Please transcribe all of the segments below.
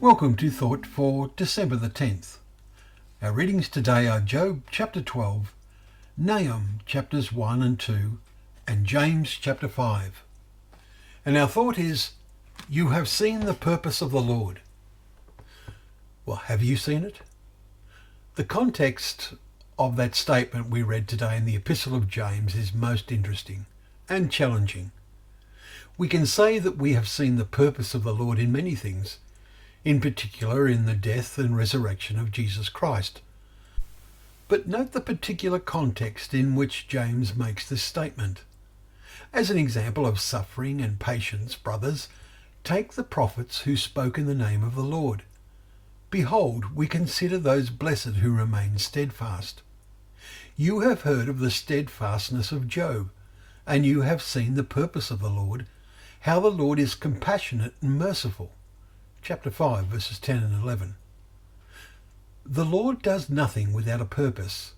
Welcome to Thought for December the 10th. Our readings today are Job chapter 12, Nahum chapters 1 and 2, and James chapter 5. And our thought is, you have seen the purpose of the Lord. Well, have you seen it? The context of that statement we read today in the Epistle of James is most interesting and challenging. We can say that we have seen the purpose of the Lord in many things, in particular in the death and resurrection of Jesus Christ. But note the particular context in which James makes this statement. As an example of suffering and patience, brothers, take the prophets who spoke in the name of the Lord. Behold, we consider those blessed who remain steadfast. You have heard of the steadfastness of Job, and you have seen the purpose of the Lord, how the Lord is compassionate and merciful. Chapter 5, verses 10 and 11. The Lord does nothing without a purpose,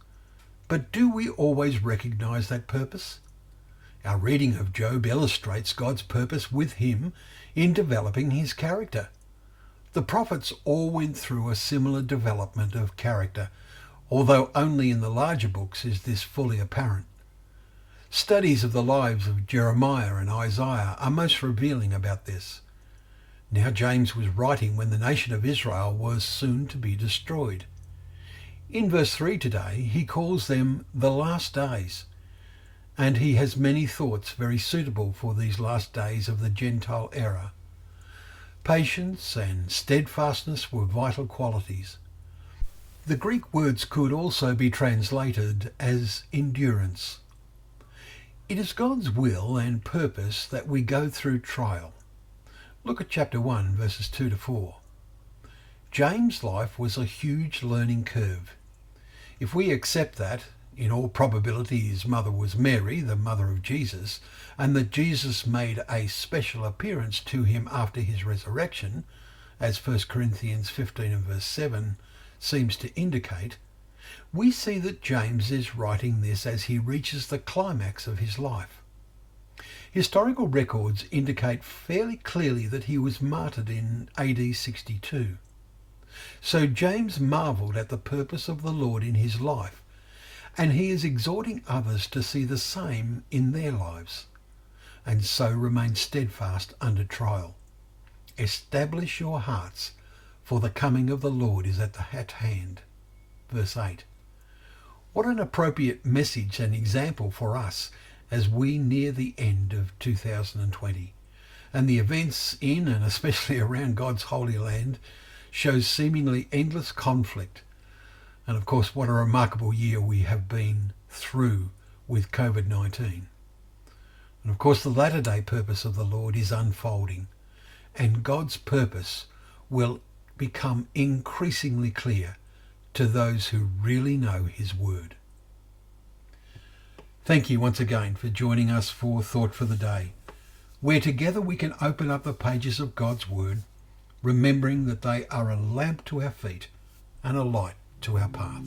but do we always recognize that purpose? Our reading of Job illustrates God's purpose with him in developing his character. The prophets all went through a similar development of character, although only in the larger books is this fully apparent. Studies of the lives of Jeremiah and Isaiah are most revealing about this. Now James was writing when the nation of Israel was soon to be destroyed. In verse 3 today, he calls them the last days, and he has many thoughts very suitable for these last days of the Gentile era. Patience and steadfastness were vital qualities. The Greek words could also be translated as endurance. It is God's will and purpose that we go through trial. Look at chapter 1, verses 2 to 4. James' life was a huge learning curve. If we accept that, in all probability his mother was Mary, the mother of Jesus, and that Jesus made a special appearance to him after his resurrection, as 1 Corinthians 15 and verse 7 seems to indicate, we see that James is writing this as he reaches the climax of his life. Historical records indicate fairly clearly that he was martyred in AD 62. So James marvelled at the purpose of the Lord in his life, and he is exhorting others to see the same in their lives, and so remain steadfast under trial. Establish your hearts, for the coming of the Lord is at hand. Verse 8. What an appropriate message and example for us as we near the end of 2020, and the events in and especially around God's Holy Land shows seemingly endless conflict. And of course, what a remarkable year we have been through with COVID-19. And of course, the latter-day purpose of the Lord is unfolding, and God's purpose will become increasingly clear to those who really know his word. Thank you once again for joining us for Thought for the Day, where together we can open up the pages of God's Word, remembering that they are a lamp to our feet and a light to our path.